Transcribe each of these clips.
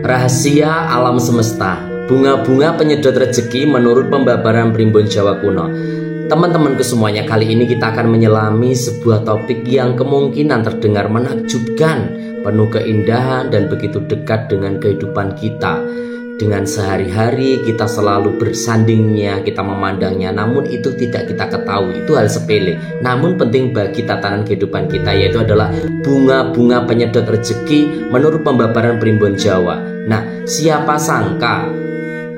Rahasia alam semesta, bunga-bunga penyedot rezeki menurut pembabaran Primbon Jawa kuno. Teman-temanku semuanya, kali ini kita akan menyelami sebuah topik yang kemungkinan terdengar menakjubkan, penuh keindahan dan begitu dekat dengan kehidupan kita. Dengan sehari-hari kita selalu bersandingnya, kita memandangnya, namun itu tidak kita ketahui, itu hal sepele. Namun penting bagi tatanan kehidupan kita, yaitu adalah bunga-bunga penyedot rezeki menurut pembabaran Primbon Jawa. Nah, siapa sangka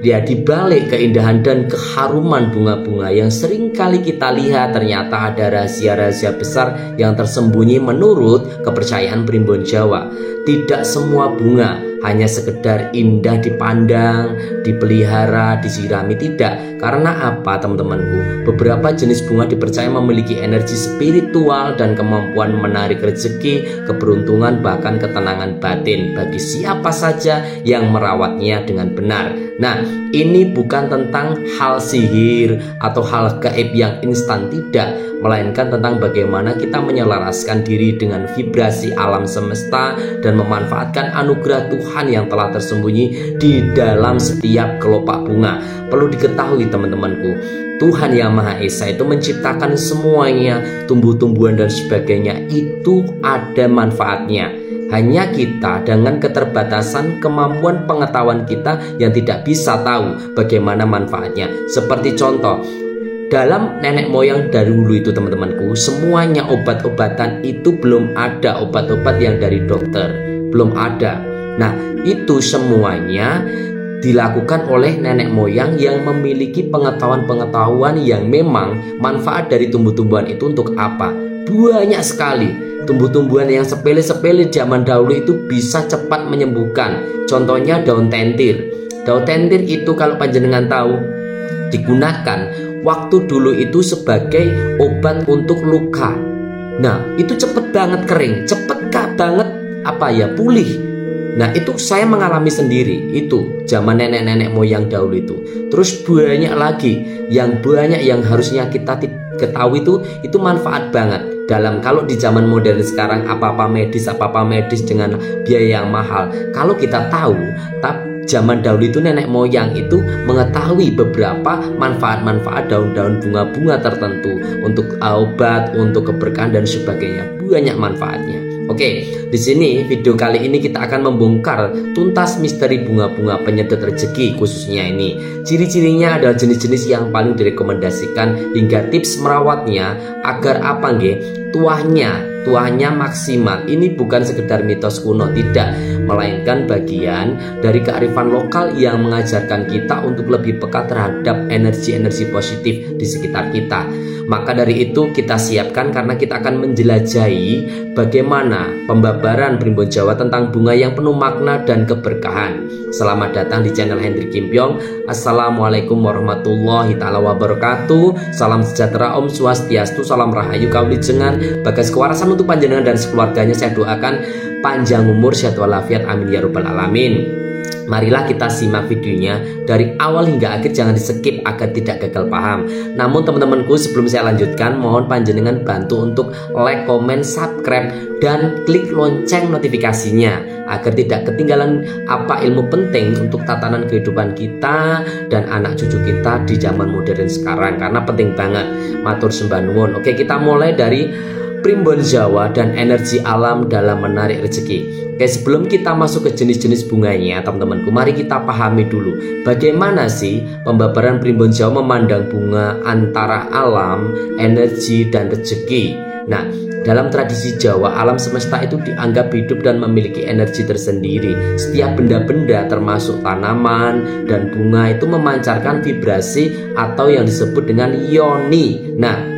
dia dibalik keindahan dan keharuman bunga-bunga yang sering kali kita lihat, ternyata ada rahasia-rahasia besar yang tersembunyi menurut kepercayaan Primbon Jawa. Tidak semua bunga hanya sekedar indah dipandang, dipelihara, disirami, tidak. Karena apa, teman-temanku? Beberapa jenis bunga dipercaya memiliki energi spiritual dan kemampuan menarik rezeki, keberuntungan, bahkan ketenangan batin bagi siapa saja yang merawatnya dengan benar. Nah, ini bukan tentang hal sihir atau hal gaib yang instan, tidak, melainkan tentang bagaimana kita menyelaraskan diri dengan vibrasi alam semesta dan memanfaatkan anugerah Tuhan yang telah tersembunyi di dalam setiap kelopak bunga. Perlu diketahui, teman-temanku, Tuhan Yang Maha Esa itu menciptakan semuanya, tumbuh-tumbuhan dan sebagainya, itu ada manfaatnya. Hanya kita dengan keterbatasan kemampuan pengetahuan kita yang tidak bisa tahu bagaimana manfaatnya. Seperti contoh, dalam nenek moyang dahulu itu, teman-temanku, semuanya obat-obatan itu belum ada obat-obat yang dari dokter, belum ada. Nah, itu semuanya dilakukan oleh nenek moyang yang memiliki pengetahuan-pengetahuan yang memang manfaat dari tumbuh-tumbuhan itu untuk apa. Banyak sekali tumbuh-tumbuhan yang sepele-sepele zaman dahulu itu bisa cepat menyembuhkan. Contohnya daun tentir. Daun tentir itu kalau panjenengan tahu, digunakan waktu dulu itu sebagai obat untuk luka. Nah, itu cepet banget kering, cepet banget pulih. Nah, itu saya mengalami sendiri, itu zaman nenek-nenek moyang dahulu itu. Terus banyak lagi yang harusnya kita ketahui itu manfaat banget. Kalau di zaman modern sekarang apa-apa medis dengan biaya yang mahal. Kalau kita tahu, zaman dahulu itu nenek moyang itu mengetahui beberapa manfaat-manfaat daun-daun bunga-bunga tertentu untuk obat, untuk keberkahan dan sebagainya. Banyak manfaatnya. Oke, di sini video kali ini kita akan membongkar tuntas misteri bunga-bunga penyedot rezeki khususnya ini. Ciri-cirinya adalah jenis-jenis yang paling direkomendasikan hingga tips merawatnya agar tuahnya maksimal. Ini bukan sekedar mitos kuno, tidak, melainkan bagian dari kearifan lokal yang mengajarkan kita untuk lebih peka terhadap energi-energi positif di sekitar kita. Maka dari itu kita siapkan karena kita akan menjelajahi bagaimana pembabaran Primbon Jawa tentang bunga yang penuh makna dan keberkahan. Selamat datang di channel Hendrik Kimpiong. Assalamualaikum warahmatullahi taala wabarakatuh. Salam sejahtera, Om Swastiastu, salam rahayu, kawilujengan, bagas kewarasan untuk panjenengan dan sekeluarganya. Saya doakan panjang umur, sehat walafiat, amin ya rabbal alamin. Marilah kita simak videonya dari awal hingga akhir, jangan di skip agar tidak gagal paham. Namun teman-temanku, sebelum saya lanjutkan, mohon panjenengan bantu untuk like, komen, subscribe, dan klik lonceng notifikasinya agar tidak ketinggalan ilmu penting untuk tatanan kehidupan kita dan anak cucu kita di zaman modern sekarang, karena penting banget. Matur sembah nuwun. Oke, kita mulai dari Primbon Jawa dan energi alam dalam menarik rezeki. Oke, sebelum kita masuk ke jenis-jenis bunganya, teman-temanku, mari kita pahami dulu bagaimana sih pembabaran Primbon Jawa memandang bunga antara alam, energi, dan rezeki. Nah, dalam tradisi Jawa, alam semesta itu dianggap hidup dan memiliki energi tersendiri. Setiap benda-benda termasuk tanaman dan bunga itu memancarkan vibrasi atau yang disebut dengan yoni. Nah,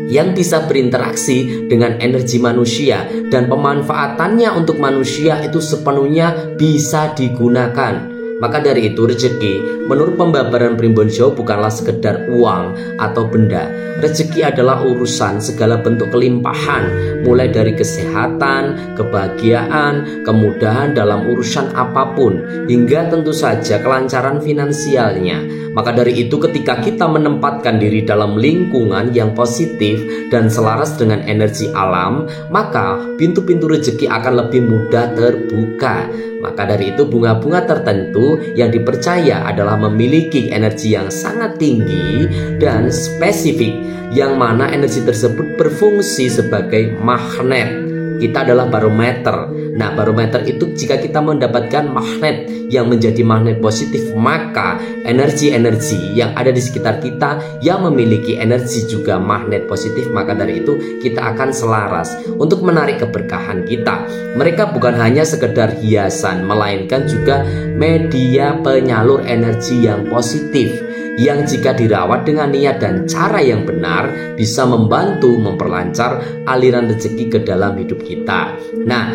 yang bisa berinteraksi dengan energi manusia dan pemanfaatannya untuk manusia itu sepenuhnya bisa digunakan. Maka dari itu, rezeki menurut pembabaran Primbon Jawa bukanlah sekedar uang atau benda. Rezeki adalah urusan segala bentuk kelimpahan, mulai dari kesehatan, kebahagiaan, kemudahan dalam urusan apapun, hingga tentu saja kelancaran finansialnya. Maka dari itu, ketika kita menempatkan diri dalam lingkungan yang positif dan selaras dengan energi alam, maka pintu-pintu rezeki akan lebih mudah terbuka. Maka dari itu bunga-bunga tertentu yang dipercaya adalah memiliki energi yang sangat tinggi dan spesifik, yang mana energi tersebut berfungsi sebagai magnet. Kita adalah barometer. Nah, barometer itu jika kita mendapatkan magnet yang menjadi magnet positif, maka energi-energi yang ada di sekitar kita yang memiliki energi juga magnet positif, maka dari itu kita akan selaras untuk menarik keberkahan kita. Mereka bukan hanya sekedar hiasan, melainkan juga media penyalur energi yang positif, yang jika dirawat dengan niat dan cara yang benar bisa membantu memperlancar aliran rezeki ke dalam hidup kita. Nah,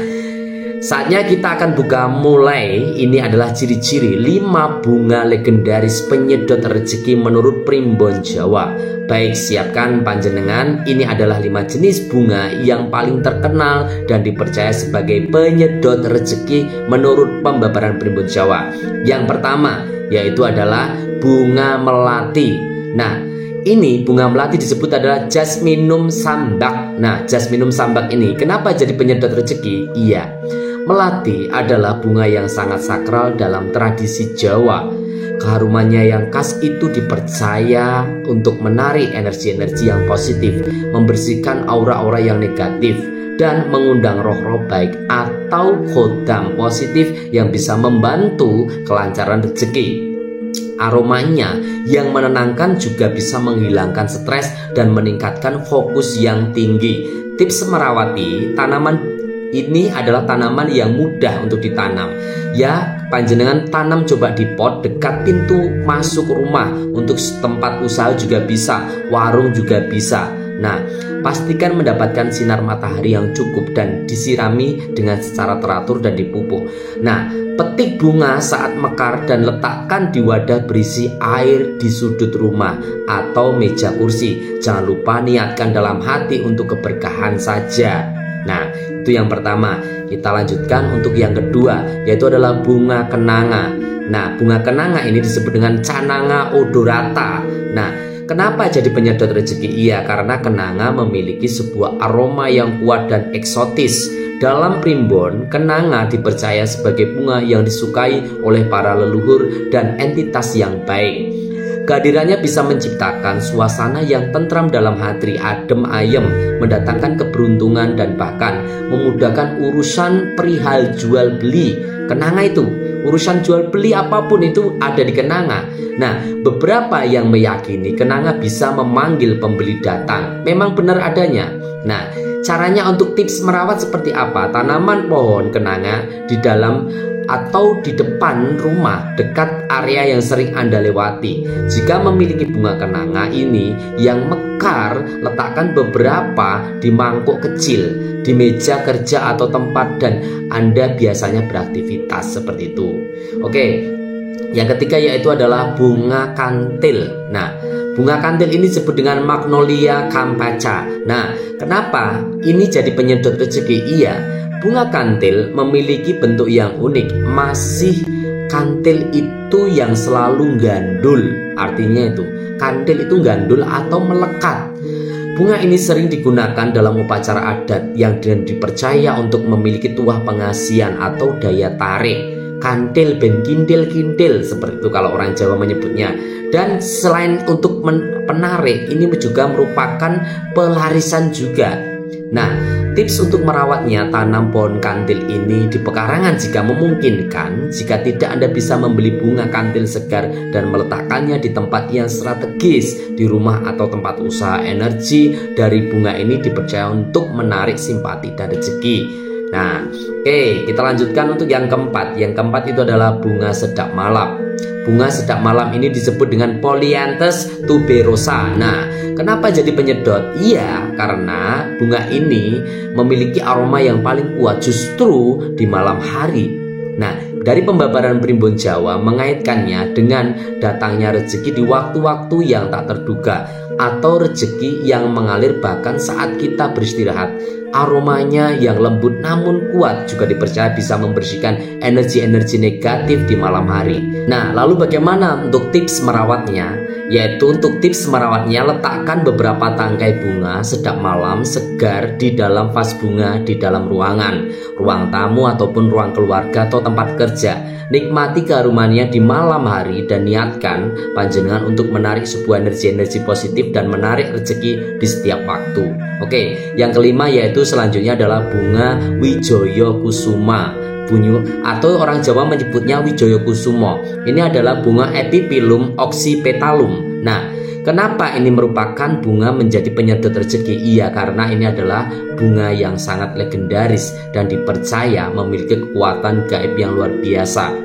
saatnya kita akan buka mulai. Ini adalah ciri-ciri 5 bunga legendaris penyedot rezeki menurut Primbon Jawa. Baik, siapkan panjenengan. Ini adalah 5 jenis bunga yang paling terkenal dan dipercaya sebagai penyedot rezeki menurut pembabaran Primbon Jawa. Yang pertama yaitu adalah bunga melati. Nah, ini bunga melati disebut adalah Jasminum Sambac. Nah, Jasminum Sambac ini kenapa jadi penyedot rezeki? Iya, melati adalah bunga yang sangat sakral dalam tradisi Jawa. Keharumannya yang khas itu dipercaya untuk menarik energi-energi yang positif, membersihkan aura-aura yang negatif, dan mengundang roh-roh baik atau khodam positif yang bisa membantu kelancaran rezeki. Aromanya yang menenangkan juga bisa menghilangkan stres dan meningkatkan fokus yang tinggi. Tips merawati tanaman ini adalah tanaman yang mudah untuk ditanam. Ya, panjenengan tanam coba di pot dekat pintu masuk rumah. Untuk tempat usaha juga bisa, warung juga bisa. Nah, pastikan mendapatkan sinar matahari yang cukup dan disirami dengan secara teratur dan dipupuk. Nah, petik bunga saat mekar dan letakkan di wadah berisi air di sudut rumah atau meja kursi. Jangan lupa niatkan dalam hati untuk keberkahan saja. Nah, itu yang pertama. Kita lanjutkan untuk yang kedua, yaitu adalah bunga kenanga. Nah, bunga kenanga ini disebut dengan Cananga odorata. Nah, kenapa jadi penyedot rezeki? Iya, karena kenanga memiliki sebuah aroma yang kuat dan eksotis. Dalam Primbon, kenanga dipercaya sebagai bunga yang disukai oleh para leluhur dan entitas yang baik. Kehadirannya bisa menciptakan suasana yang tentram dalam hati, adem ayem, mendatangkan keberuntungan dan bahkan memudahkan urusan perihal jual beli. Kenanga itu, urusan jual beli apapun itu ada di kenanga. Nah, beberapa yang meyakini kenanga bisa memanggil pembeli datang. Memang benar adanya. Nah, caranya untuk tips merawat seperti apa? Tanaman pohon kenanga di dalam atau di depan rumah dekat area yang sering Anda lewati. Jika memiliki bunga kenanga ini yang mekar, letakkan beberapa di mangkuk kecil di meja kerja atau tempat dan Anda biasanya beraktivitas seperti itu. Oke, yang ketiga yaitu adalah bunga kantil. Nah, bunga kantil ini disebut dengan Magnolia campacea. Nah, kenapa ini jadi penyedot rezeki? Iya, bunga kantil memiliki bentuk yang unik. Masih kantil itu yang selalu gandul. Artinya itu, kantil itu gandul atau melekat. Bunga ini sering digunakan dalam upacara adat yang dipercaya untuk memiliki tuah pengasihan atau daya tarik. Kantil ben kintil-kintil seperti itu kalau orang Jawa menyebutnya. Dan selain untuk penarik, ini juga merupakan pelarisan juga. Nah, tips untuk merawatnya, tanam pohon kantil ini di pekarangan jika memungkinkan. Jika tidak, Anda bisa membeli bunga kantil segar dan meletakkannya di tempat yang strategis di rumah atau tempat usaha. Energi dari bunga ini dipercaya untuk menarik simpati dan rezeki. Nah, oke, kita lanjutkan untuk yang keempat. Yang keempat itu adalah bunga sedap malam. Bunga sedap malam ini disebut dengan Polyanthus tuberosa. Nah, kenapa jadi penyedot? Iya, karena bunga ini memiliki aroma yang paling kuat justru di malam hari. Nah, dari pembabaran Primbon Jawa mengaitkannya dengan datangnya rezeki di waktu-waktu yang tak terduga atau rezeki yang mengalir bahkan saat kita beristirahat. Aromanya yang lembut namun kuat juga dipercaya bisa membersihkan energi-energi negatif di malam hari. Nah, lalu bagaimana untuk tips merawatnya? Yaitu untuk tips merawatnya, letakkan beberapa tangkai bunga sedap malam segar di dalam vas bunga di dalam ruangan, ruang tamu ataupun ruang keluarga atau tempat kerja. Nikmati kearumannya di malam hari dan niatkan panjenengan untuk menarik sebuah energi-energi positif dan menarik rezeki di setiap waktu. Oke, yang kelima yaitu selanjutnya adalah bunga Wijoyo Kusuma. Atau orang Jawa menyebutnya Wijoyo Kusumo. Ini adalah bunga Epiphyllum oxypetalum. Nah, kenapa ini merupakan bunga menjadi penyedot rezeki? Iya, karena ini adalah bunga yang sangat legendaris dan dipercaya memiliki kekuatan gaib yang luar biasa.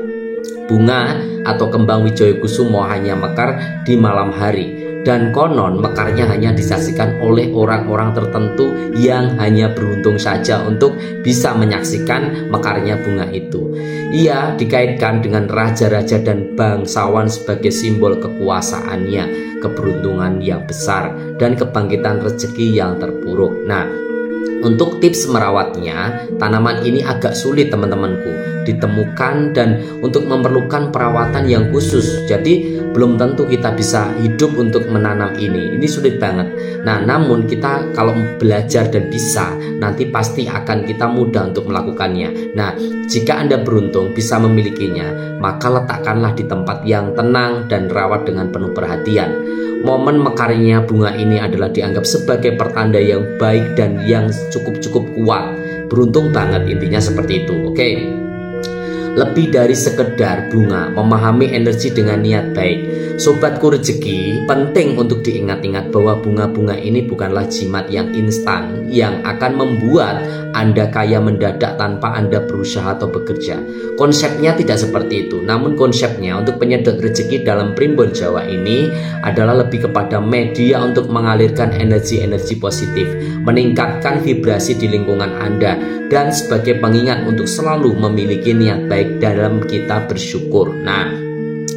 Bunga atau kembang Wijoyo Kusumo hanya mekar di malam hari. Dan konon mekarnya hanya disaksikan oleh orang-orang tertentu yang hanya beruntung saja untuk bisa menyaksikan mekarnya bunga itu. Ia dikaitkan dengan raja-raja dan bangsawan sebagai simbol kekuasaannya, keberuntungan yang besar, dan kebangkitan rezeki yang terpuruk. Nah, untuk tips merawatnya, tanaman ini agak sulit teman-temanku ditemukan dan untuk memerlukan perawatan yang khusus. Jadi belum tentu kita bisa hidup untuk menanam ini. Ini sulit banget. Nah, namun kita kalau belajar dan bisa, nanti pasti akan kita mudah untuk melakukannya. Nah, jika Anda beruntung bisa memilikinya, maka letakkanlah di tempat yang tenang dan rawat dengan penuh perhatian. Momen mekarnya bunga ini adalah dianggap sebagai pertanda yang baik dan yang cukup kuat. Beruntung banget, intinya seperti itu. Oke. Lebih dari sekedar bunga, memahami energi dengan niat baik. Sobatku rezeki, penting untuk diingat-ingat bahwa bunga-bunga ini bukanlah jimat yang instan yang akan membuat Anda kaya mendadak tanpa Anda berusaha atau bekerja. Konsepnya tidak seperti itu. Namun konsepnya untuk penyedot rezeki dalam primbon Jawa ini adalah lebih kepada media untuk mengalirkan energi-energi positif, meningkatkan vibrasi di lingkungan Anda, dan sebagai pengingat untuk selalu memiliki niat baik dalam kita bersyukur. Nah,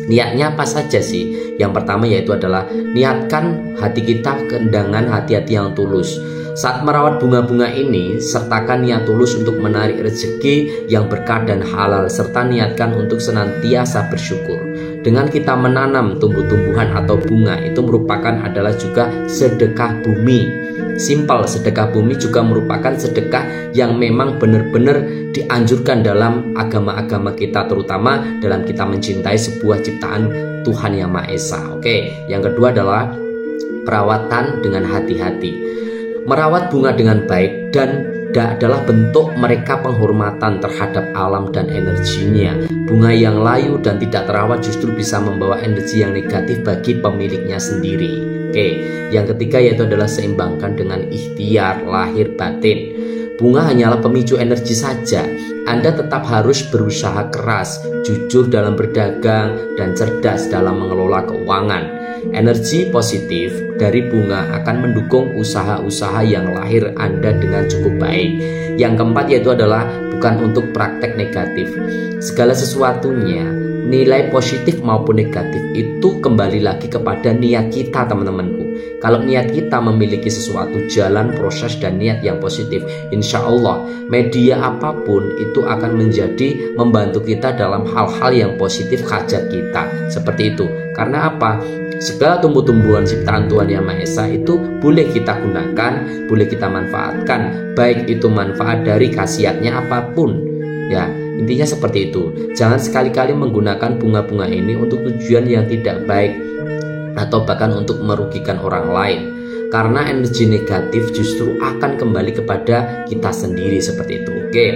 niatnya apa saja sih? Yang pertama yaitu adalah niatkan hati kita dengan hati-hati yang tulus. Saat merawat bunga-bunga ini, sertakan niat tulus untuk menarik rezeki yang berkah dan halal, serta niatkan untuk senantiasa bersyukur. Dengan kita menanam tumbuh-tumbuhan atau bunga, itu merupakan adalah juga sedekah bumi. Simpel, sedekah bumi juga merupakan sedekah yang memang benar-benar dianjurkan dalam agama-agama kita, terutama dalam kita mencintai sebuah ciptaan Tuhan Yang Maha Esa. Oke, yang kedua adalah perawatan dengan hati-hati. Merawat bunga dengan baik dan adalah bentuk mereka penghormatan terhadap alam dan energinya. Bunga yang layu dan tidak terawat justru bisa membawa energi yang negatif bagi pemiliknya sendiri. Oke, yang ketiga yaitu adalah seimbangkan dengan ikhtiar lahir batin. Bunga hanyalah pemicu energi saja. Anda tetap harus berusaha keras, jujur dalam berdagang, dan cerdas dalam mengelola keuangan. Energi positif dari bunga akan mendukung usaha-usaha yang lahir Anda dengan cukup baik. Yang keempat yaitu adalah bukan untuk praktek negatif. Segala sesuatunya, nilai positif maupun negatif itu kembali lagi kepada niat kita, teman-temanku. Kalau niat kita memiliki sesuatu jalan, proses, dan niat yang positif, insya Allah media apapun itu akan menjadi membantu kita dalam hal-hal yang positif hajat kita. Seperti itu. Karena apa? Segala tumbuh-tumbuhan ciptaan Tuhan Yang Maha Esa itu boleh kita gunakan, boleh kita manfaatkan, baik itu manfaat dari khasiatnya apapun. Ya, intinya seperti itu. Jangan sekali-kali menggunakan bunga-bunga ini untuk tujuan yang tidak baik atau bahkan untuk merugikan orang lain. Karena energi negatif justru akan kembali kepada kita sendiri seperti itu. Oke.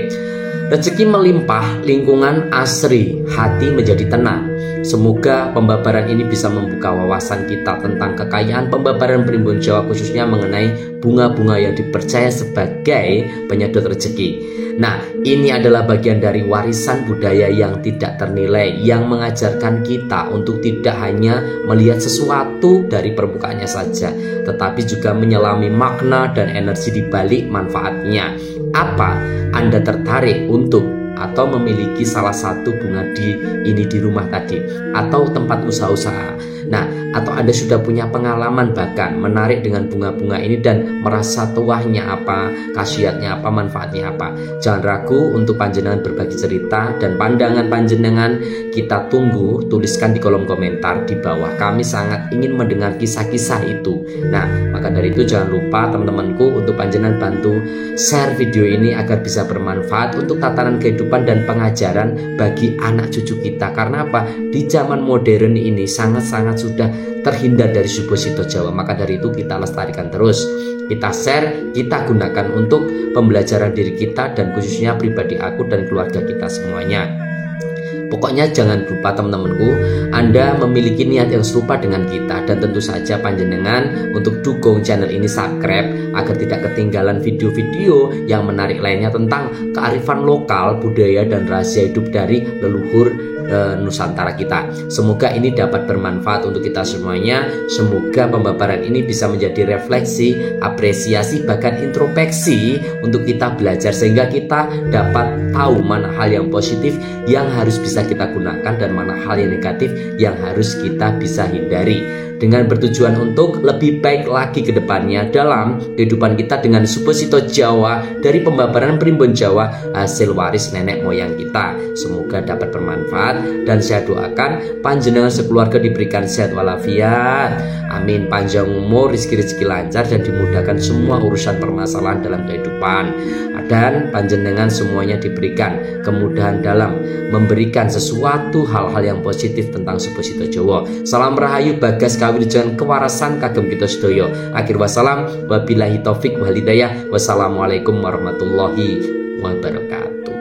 Rezeki melimpah, lingkungan asri, hati menjadi tenang. Semoga pembabaran ini bisa membuka wawasan kita tentang kekayaan pembabaran primbon Jawa, khususnya mengenai bunga-bunga yang dipercaya sebagai penyedot rezeki. Nah, ini adalah bagian dari warisan budaya yang tidak ternilai, yang mengajarkan kita untuk tidak hanya melihat sesuatu dari permukaannya saja, tetapi juga menyelami makna dan energi di balik manfaatnya. Apa Anda tertarik untuk atau memiliki salah satu bunga di rumah tadi atau tempat usaha-usaha? Nah, atau Anda sudah punya pengalaman bahkan menarik dengan bunga-bunga ini dan merasa tuahnya apa, khasiatnya apa, manfaatnya apa. Jangan ragu untuk panjenengan berbagi cerita dan pandangan panjenengan. Kita tunggu, tuliskan di kolom komentar di bawah. Kami sangat ingin mendengar kisah-kisah itu. Nah, maka dari itu jangan lupa teman-temanku untuk panjenengan bantu share video ini agar bisa bermanfaat untuk tatanan kehidupan dan pengajaran bagi anak cucu kita. Karena apa? Di zaman modern ini sangat-sangat sudah terhindar dari supposito Jawa. Maka dari itu kita lestarikan terus. Kita share, kita gunakan untuk pembelajaran diri kita dan khususnya pribadi aku dan keluarga kita semuanya. Pokoknya jangan lupa teman-temanku, Anda memiliki niat yang serupa dengan kita dan tentu saja panjenengan untuk dukung channel ini, subscribe agar tidak ketinggalan video-video yang menarik lainnya tentang kearifan lokal, budaya dan rahasia hidup dari leluhur Nusantara kita. Semoga ini dapat bermanfaat untuk kita semuanya. Semoga pembabaran ini bisa menjadi refleksi, apresiasi, bahkan introspeksi untuk kita belajar sehingga kita dapat tahu mana hal yang positif yang harus bisa kita gunakan dan mana hal yang negatif yang harus kita bisa hindari, dengan bertujuan untuk lebih baik lagi ke depannya dalam kehidupan kita dengan supposito Jawa dari pembabaran Primbon Jawa hasil waris nenek moyang kita. Semoga dapat bermanfaat dan saya doakan panjenengan sekeluarga diberikan sehat walafiat. Amin. Panjang umur, rezeki-rezeki lancar dan dimudahkan semua urusan permasalahan dalam kehidupan. Dan panjenengan semuanya diberikan kemudahan dalam memberikan sesuatu hal-hal yang positif tentang supposito Jawa. Salam rahayu bagas kawilujengan kewarasan kagem kita sedaya. Akhir wassalam, wabillahi taufik wal hidayah. Wassalamualaikum warahmatullahi wabarakatuh.